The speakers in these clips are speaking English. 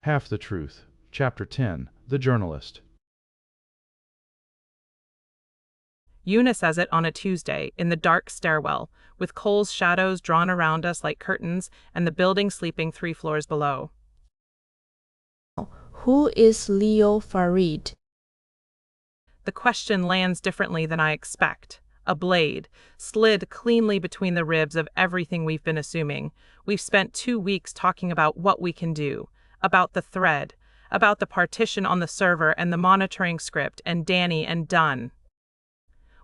Half the Truth. Chapter 10. The Journalist. Una says it on a Tuesday, in the dark stairwell, with Cole's shadows drawn around us like curtains and the building sleeping 3 floors below. Who is Leo Farid? The question lands differently than I expect. A blade, slid cleanly between the ribs of everything we've been assuming. We've spent 2 weeks talking about what we can do, about the thread, about the partition on the server and the monitoring script and Danny and Dunn.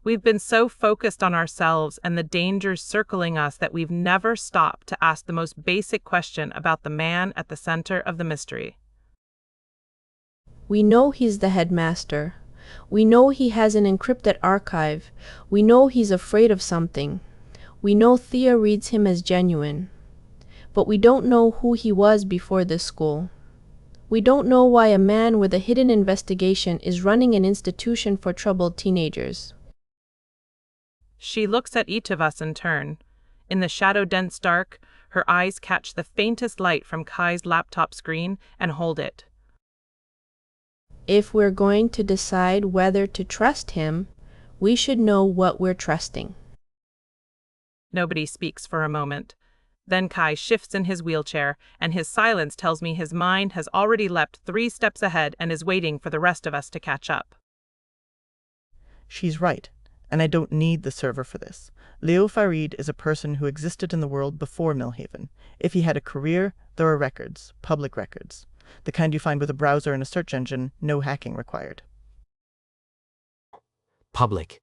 We've been so focused on ourselves and the dangers circling us that we've never stopped to ask the most basic question about the man at the center of the mystery. We know he's the headmaster. We know he has an encrypted archive. We know he's afraid of something. We know Thea reads him as genuine. But we don't know who he was before this school. We don't know why a man with a hidden investigation is running an institution for troubled teenagers. She looks at each of us in turn. In the shadow-dense dark, her eyes catch the faintest light from Kai's laptop screen and hold it. If we're going to decide whether to trust him, we should know what we're trusting. Nobody speaks for a moment. Then Kai shifts in his wheelchair, and his silence tells me his mind has already leapt 3 steps ahead and is waiting for the rest of us to catch up. She's right, and I don't need the server for this. Leo Farid is a person who existed in the world before Millhaven. If he had a career, there are records, public records. The kind you find with a browser and a search engine, no hacking required. Public.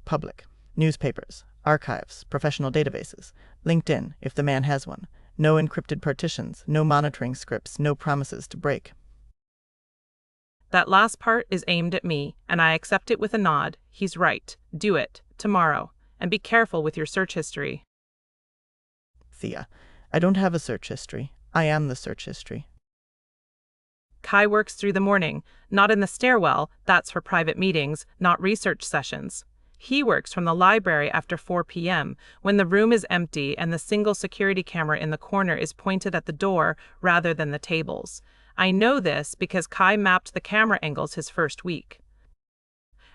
Public. Newspapers, archives, professional databases, LinkedIn, if the man has one. No encrypted partitions, no monitoring scripts, no promises to break. That last part is aimed at me, and I accept it with a nod. He's right. Do it. Tomorrow. And be careful with your search history. Thea, I don't have a search history. I am the search history. Kai works through the morning, not in the stairwell, that's for private meetings, not research sessions. He works from the library after 4 p.m., when the room is empty and the single security camera in the corner is pointed at the door rather than the tables. I know this because Kai mapped the camera angles his first week.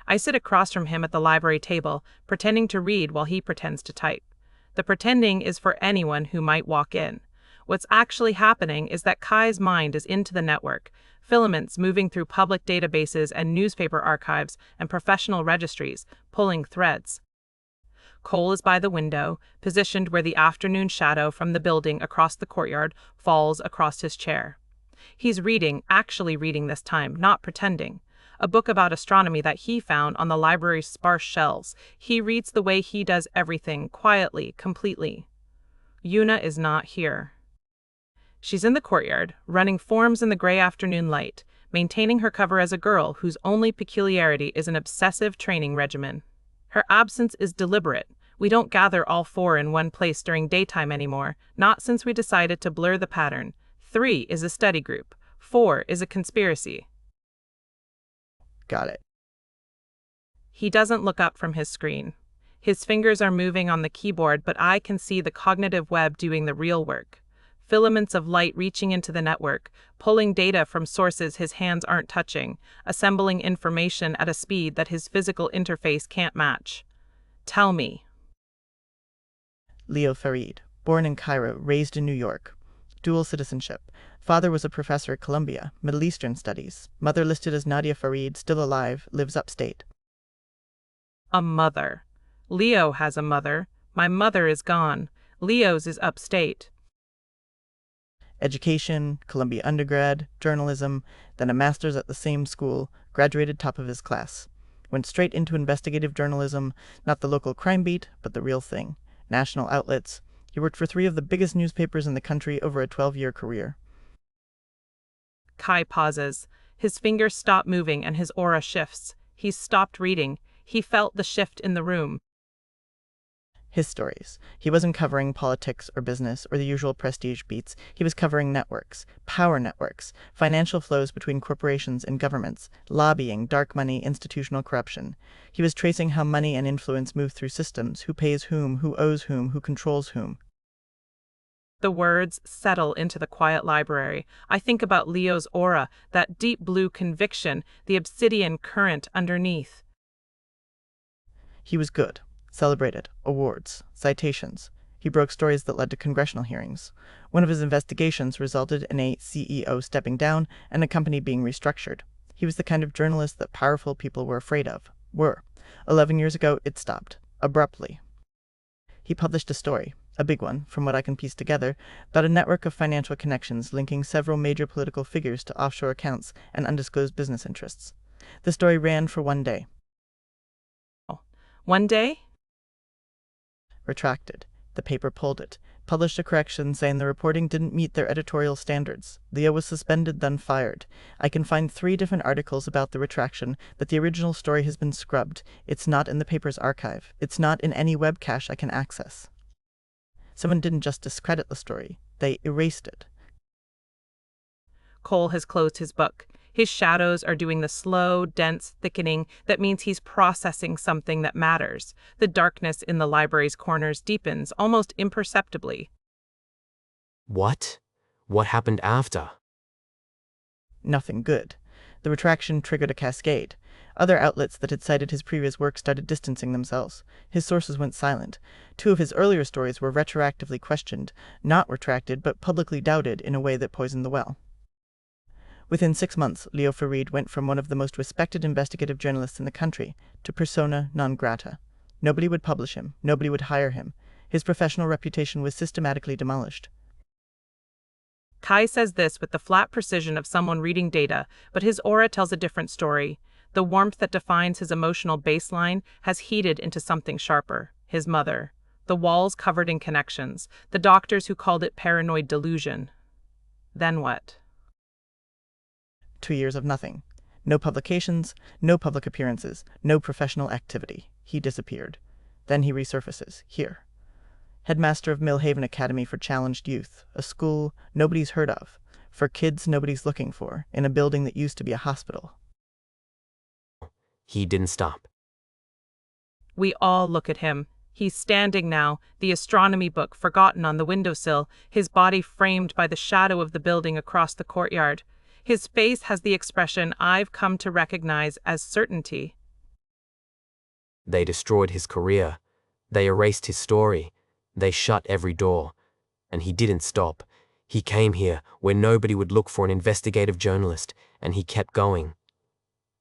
I sit across from him at the library table, pretending to read while he pretends to type. The pretending is for anyone who might walk in. What's actually happening is that Kai's mind is into the network, filaments moving through public databases and newspaper archives and professional registries, pulling threads. Cole is by the window, positioned where the afternoon shadow from the building across the courtyard falls across his chair. He's reading, actually reading this time, not pretending. A book about astronomy that he found on the library's sparse shelves. He reads the way he does everything, quietly, completely. Una is not here. She's in the courtyard, running forms in the gray afternoon light, maintaining her cover as a girl whose only peculiarity is an obsessive training regimen. Her absence is deliberate. We don't gather all 4 in one place during daytime anymore, not since we decided to blur the pattern. 3 is a study group. 4 is a conspiracy. Got it. He doesn't look up from his screen. His fingers are moving on the keyboard, but I can see the cognitive web doing the real work. Filaments of light reaching into the network, pulling data from sources his hands aren't touching, assembling information at a speed that his physical interface can't match. Tell me. Leo Farid, born in Cairo, raised in New York. Dual citizenship. Father was a professor at Columbia, Middle Eastern Studies. Mother listed as Nadia Farid, still alive, lives upstate. A mother. Leo has a mother. My mother is gone. Leo's is upstate. Education, Columbia undergrad, journalism, then a master's at the same school, graduated top of his class. Went straight into investigative journalism, not the local crime beat, but the real thing. National outlets. He worked for 3 of the biggest newspapers in the country over a 12-year career. Kai pauses. His fingers stop moving and his aura shifts. He's stopped reading. He felt the shift in the room. His stories. He wasn't covering politics or business or the usual prestige beats. He was covering networks, power networks, financial flows between corporations and governments, lobbying, dark money, institutional corruption. He was tracing how money and influence move through systems, who pays whom, who owes whom, who controls whom. The words settle into the quiet library. I think about Leo's aura, that deep blue conviction, the obsidian current underneath. He was good. Celebrated. Awards. Citations. He broke stories that led to congressional hearings. One of his investigations resulted in a CEO stepping down and a company being restructured. He was the kind of journalist that powerful people were afraid of. 11 years ago, it stopped. Abruptly. He published a story, a big one, from what I can piece together, about a network of financial connections linking several major political figures to offshore accounts and undisclosed business interests. The story ran for 1 day. One day? Retracted. The paper pulled it, published a correction saying the reporting didn't meet their editorial standards. Leo was suspended, then fired. I can find 3 different articles about the retraction, but the original story has been scrubbed. It's not in the paper's archive. It's not in any web cache I can access. Someone didn't just discredit the story, they erased it. Cole has closed his book. His shadows are doing the slow, dense thickening that means he's processing something that matters. The darkness in the library's corners deepens almost imperceptibly. What? What happened after? Nothing good. The retraction triggered a cascade. Other outlets that had cited his previous work started distancing themselves. His sources went silent. 2 of his earlier stories were retroactively questioned, not retracted, but publicly doubted in a way that poisoned the well. Within 6 months, Leo Farid went from one of the most respected investigative journalists in the country to persona non grata. Nobody would publish him. Nobody would hire him. His professional reputation was systematically demolished. Kai says this with the flat precision of someone reading data, but his aura tells a different story. The warmth that defines his emotional baseline has heated into something sharper. His mother. The walls covered in connections. The doctors who called it paranoid delusion. Then what? 2 years of nothing. No publications, no public appearances, no professional activity. He disappeared. Then he resurfaces, here. Headmaster of Millhaven Academy for Challenged Youth, a school nobody's heard of, for kids nobody's looking for, in a building that used to be a hospital. He didn't stop. We all look at him. He's standing now, the astronomy book forgotten on the windowsill, his body framed by the shadow of the building across the courtyard. His face has the expression I've come to recognize as certainty. They destroyed his career. They erased his story. They shut every door. And he didn't stop. He came here where nobody would look for an investigative journalist, and he kept going.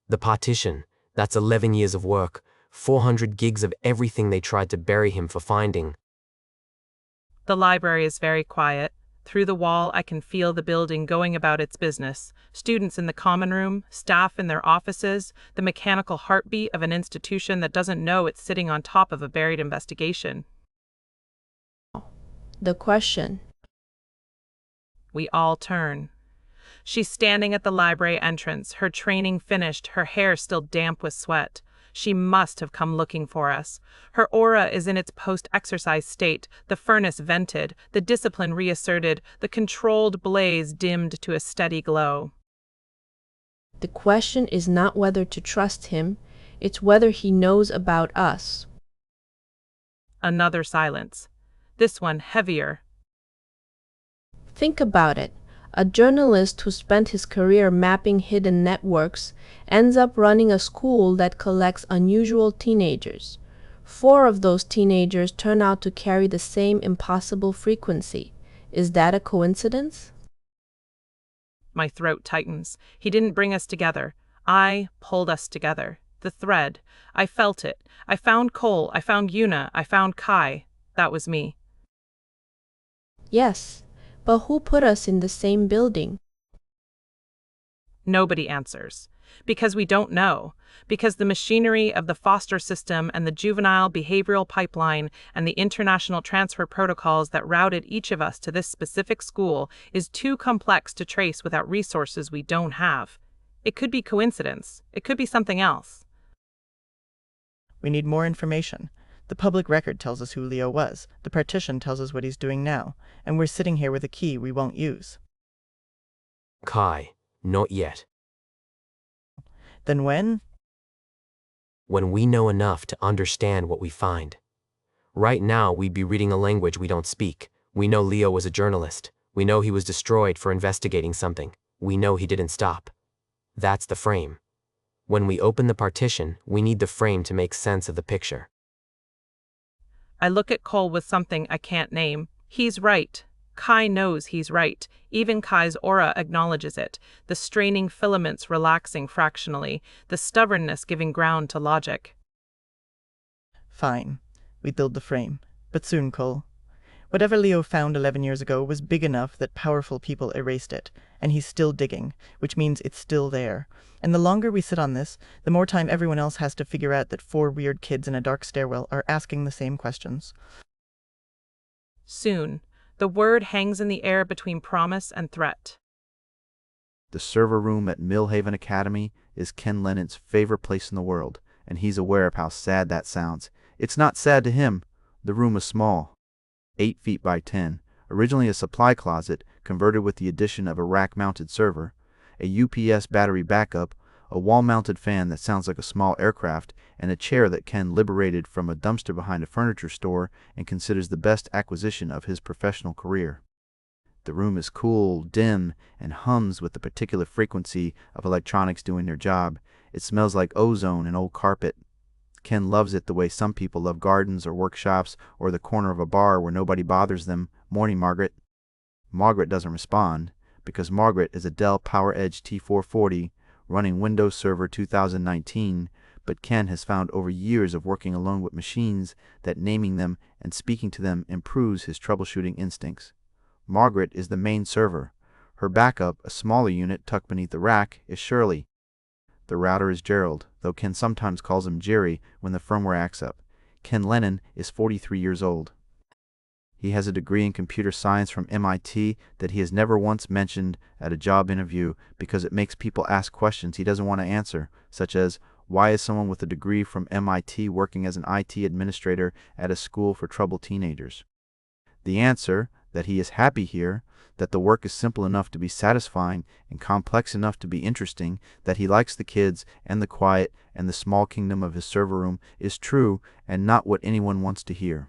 The partition, that's 11 years of work, 400 gigs of everything they tried to bury him for finding. The library is very quiet. Through the wall, I can feel the building going about its business. Students in the common room, staff in their offices, the mechanical heartbeat of an institution that doesn't know it's sitting on top of a buried investigation. The question. We all turn. She's standing at the library entrance, her training finished, her hair still damp with sweat. She must have come looking for us. Her aura is in its post-exercise state, the furnace vented, the discipline reasserted, the controlled blaze dimmed to a steady glow. The question is not whether to trust him, it's whether he knows about us. Another silence. This one heavier. Think about it. A journalist who spent his career mapping hidden networks ends up running a school that collects unusual teenagers. 4 of those teenagers turn out to carry the same impossible frequency. Is that a coincidence? My throat tightens. He didn't bring us together. I pulled us together. The thread. I felt it. I found Cole. I found Yuna. I found Kai. That was me. Yes, but who put us in the same building? Nobody answers. Because we don't know. Because the machinery of the foster system and the juvenile behavioral pipeline and the international transfer protocols that routed each of us to this specific school is too complex to trace without resources we don't have. It could be coincidence. It could be something else. We need more information. The public record tells us who Leo was. The partition tells us what he's doing now. And we're sitting here with a key we won't use. Kai, not yet. Then when? When we know enough to understand what we find. Right now, we'd be reading a language we don't speak. We know Leo was a journalist. We know he was destroyed for investigating something. We know he didn't stop. That's the frame. When we open the partition, we need the frame to make sense of the picture. I look at Cole with something I can't name. He's right. Kai knows he's right. Even Kai's aura acknowledges it, the straining filaments relaxing fractionally, the stubbornness giving ground to logic. Fine. We build the frame. But soon, Cole. Whatever Leo found 11 years ago was big enough that powerful people erased it, and he's still digging, which means it's still there. And the longer we sit on this, the more time everyone else has to figure out that 4 weird kids in a dark stairwell are asking the same questions. Soon. The word hangs in the air between promise and threat. The server room at Millhaven Academy is Ken Lennon's favorite place in the world, and he's aware of how sad that sounds. It's not sad to him. The room is small, 8 feet by 10, originally a supply closet converted with the addition of a rack-mounted server, a UPS battery backup, a wall-mounted fan that sounds like a small aircraft, and a chair that Ken liberated from a dumpster behind a furniture store and considers the best acquisition of his professional career. The room is cool, dim, and hums with the particular frequency of electronics doing their job. It smells like ozone and old carpet. Ken loves it the way some people love gardens or workshops or the corner of a bar where nobody bothers them. Morning, Margaret. Margaret doesn't respond, because Margaret is a Dell PowerEdge T440 running Windows Server 2019, but Ken has found over years of working alone with machines that naming them and speaking to them improves his troubleshooting instincts. Margaret is the main server. Her backup, a smaller unit tucked beneath the rack, is Shirley. The router is Gerald, though Ken sometimes calls him Jerry when the firmware acts up. Ken Lennon is 43 years old. He has a degree in computer science from MIT that he has never once mentioned at a job interview because it makes people ask questions he doesn't want to answer, such as, why is someone with a degree from MIT working as an IT administrator at a school for troubled teenagers? The answer, that he is happy here, that the work is simple enough to be satisfying and complex enough to be interesting, that he likes the kids and the quiet and the small kingdom of his server room, is true and not what anyone wants to hear.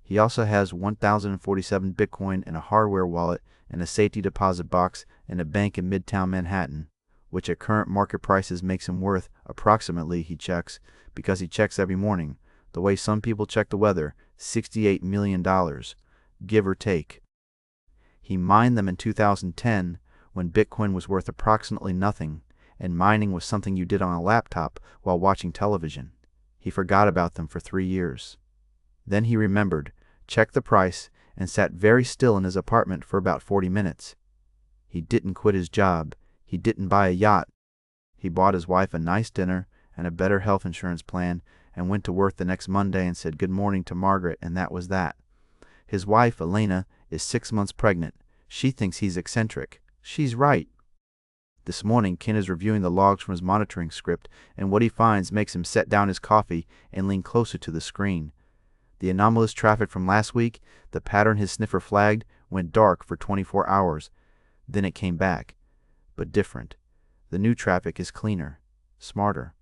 He also has 1,047 Bitcoin in a hardware wallet and a safety deposit box in a bank in Midtown Manhattan, which at current market prices makes him worth approximately, he checks, because he checks every morning, the way some people check the weather, $68 million, give or take. He mined them in 2010 when Bitcoin was worth approximately nothing, and mining was something you did on a laptop while watching television. He forgot about them for 3 years. Then he remembered, checked the price, and sat very still in his apartment for about 40 minutes. He didn't quit his job. He didn't buy a yacht. He bought his wife a nice dinner and a better health insurance plan and went to work the next Monday and said good morning to Margaret, and that was that. His wife, Elena, is 6 months pregnant. She thinks he's eccentric. She's right. This morning, Ken is reviewing the logs from his monitoring script, and what he finds makes him set down his coffee and lean closer to the screen. The anomalous traffic from last week, the pattern his sniffer flagged, went dark for 24 hours. Then it came back, but different. The new traffic is cleaner, smarter.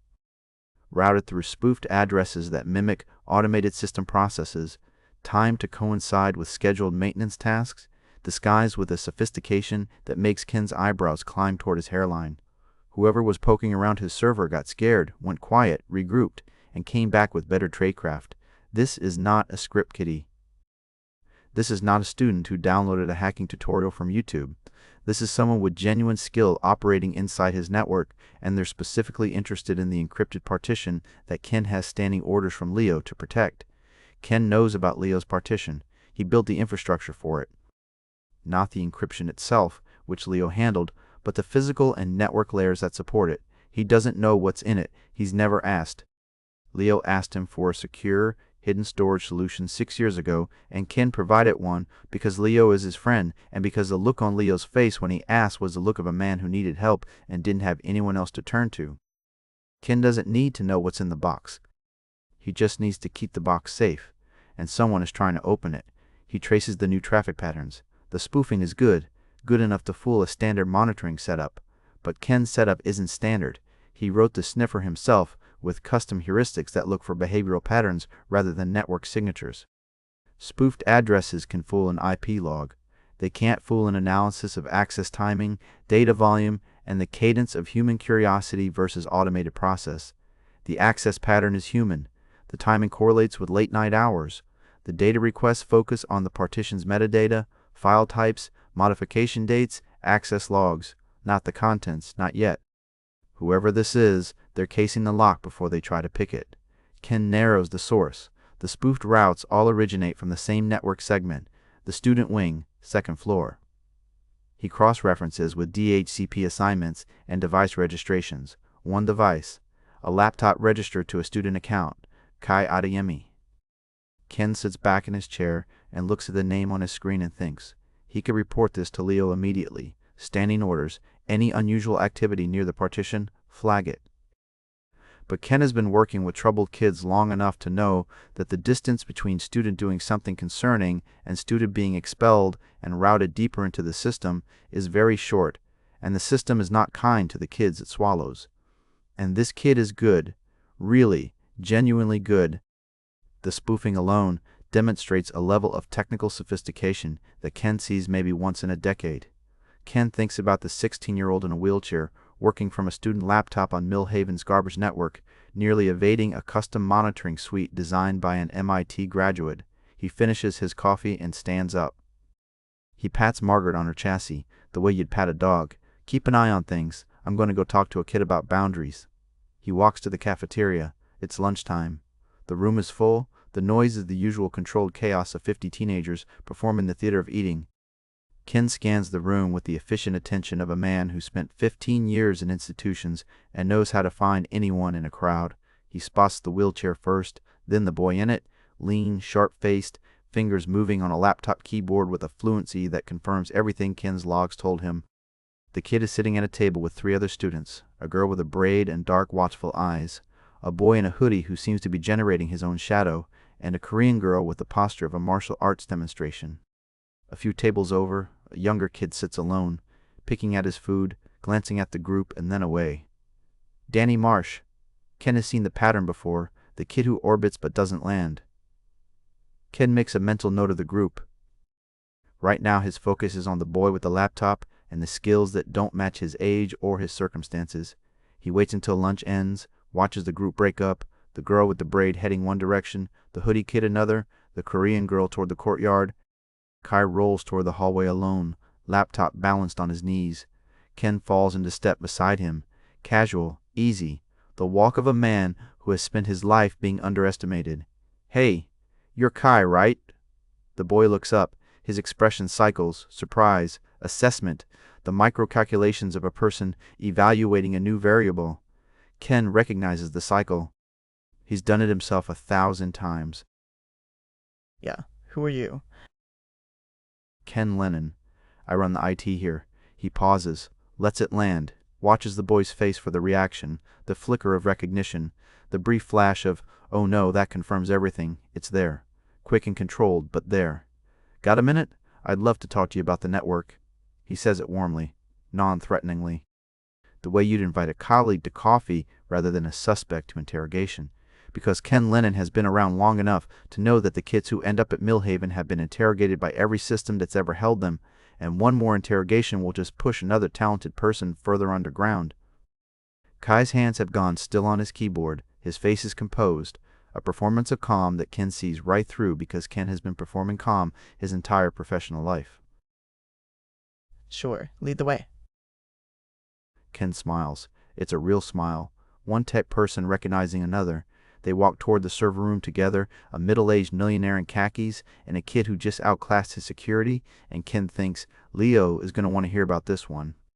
Routed through spoofed addresses that mimic automated system processes, timed to coincide with scheduled maintenance tasks, disguised with a sophistication that makes Ken's eyebrows climb toward his hairline. Whoever was poking around his server got scared, went quiet, regrouped, and came back with better tradecraft. This is not a script kiddie. This is not a student who downloaded a hacking tutorial from YouTube. This is someone with genuine skill operating inside his network, and they're specifically interested in the encrypted partition that Ken has standing orders from Leo to protect. Ken knows about Leo's partition. He built the infrastructure for it. Not the encryption itself, which Leo handled, but the physical and network layers that support it. He doesn't know what's in it. He's never asked. Leo asked him for a secure, hidden storage solution 6 years ago, and Ken provided one because Leo is his friend and because the look on Leo's face when he asked was the look of a man who needed help and didn't have anyone else to turn to. Ken doesn't need to know what's in the box. He just needs to keep the box safe, and someone is trying to open it. He traces the new traffic patterns. The spoofing is good enough to fool a standard monitoring setup, but Ken's setup isn't standard. He wrote the sniffer himself with custom heuristics that look for behavioral patterns rather than network signatures. Spoofed addresses can fool an IP log. They can't fool an analysis of access timing, data volume, and the cadence of human curiosity versus automated process. The access pattern is human. The timing correlates with late-night hours. The data requests focus on the partition's metadata, file types, modification dates, access logs, not the contents, not yet. Whoever this is, they're casing the lock before they try to pick it. Ken narrows the source. The spoofed routes all originate from the same network segment, the student wing, second floor. He cross-references with DHCP assignments and device registrations. One device, a laptop registered to a student account, Kai Adeyemi. Ken sits back in his chair and looks at the name on his screen and thinks. He could report this to Leo immediately. Standing orders, any unusual activity near the partition, flag it. But Ken has been working with troubled kids long enough to know that the distance between student doing something concerning and student being expelled and routed deeper into the system is very short, and the system is not kind to the kids it swallows. And this kid is good, really, genuinely good. The spoofing alone demonstrates a level of technical sophistication that Ken sees maybe once in a decade. Ken thinks about the 16-year-old in a wheelchair working from a student laptop on Millhaven's garbage network, nearly evading a custom monitoring suite designed by an MIT graduate. He finishes his coffee and stands up. He pats Margaret on her chassis, the way you'd pat a dog. Keep an eye on things. I'm going to go talk to a kid about boundaries. He walks to the cafeteria. It's lunchtime. The room is full. The noise is the usual controlled chaos of 50 teenagers performing the theater of eating. Ken scans the room with the efficient attention of a man who spent 15 years in institutions and knows how to find anyone in a crowd. He spots the wheelchair first, then the boy in it, lean, sharp-faced, fingers moving on a laptop keyboard with a fluency that confirms everything Ken's logs told him. The kid is sitting at a table with 3 other students, a girl with a braid and dark, watchful eyes, a boy in a hoodie who seems to be generating his own shadow, and a Korean girl with the posture of a martial arts demonstration. A few tables over, a younger kid sits alone, picking at his food, glancing at the group, and then away. Danny Marsh. Ken has seen the pattern before, the kid who orbits but doesn't land. Ken makes a mental note of the group. Right now his focus is on the boy with the laptop and the skills that don't match his age or his circumstances. He waits until lunch ends, watches the group break up, the girl with the braid heading one direction, the hoodie kid another, the Korean girl toward the courtyard. Kai rolls toward the hallway alone, laptop balanced on his knees. Ken falls into step beside him, casual, easy, the walk of a man who has spent his life being underestimated. Hey, you're Kai, right? The boy looks up, his expression cycles, surprise, assessment, the micro-calculations of a person evaluating a new variable. Ken recognizes the cycle. He's done it himself 1,000 times. Yeah, who are you? Ken Lennon. I run the IT here. He pauses, lets it land, watches the boy's face for the reaction, the flicker of recognition, the brief flash of, oh no, that confirms everything. It's there. Quick and controlled, but there. Got a minute? I'd love to talk to you about the network. He says it warmly, non-threateningly. The way you'd invite a colleague to coffee rather than a suspect to interrogation. Because Ken Lennon has been around long enough to know that the kids who end up at Millhaven have been interrogated by every system that's ever held them, and one more interrogation will just push another talented person further underground. Kai's hands have gone still on his keyboard, his face is composed, a performance of calm that Ken sees right through because Ken has been performing calm his entire professional life. Sure, lead the way. Ken smiles. It's a real smile. One tech person recognizing another. They walk toward the server room together, a middle-aged millionaire in khakis and a kid who just outclassed his security, and Ken thinks, Leo is going to want to hear about this one.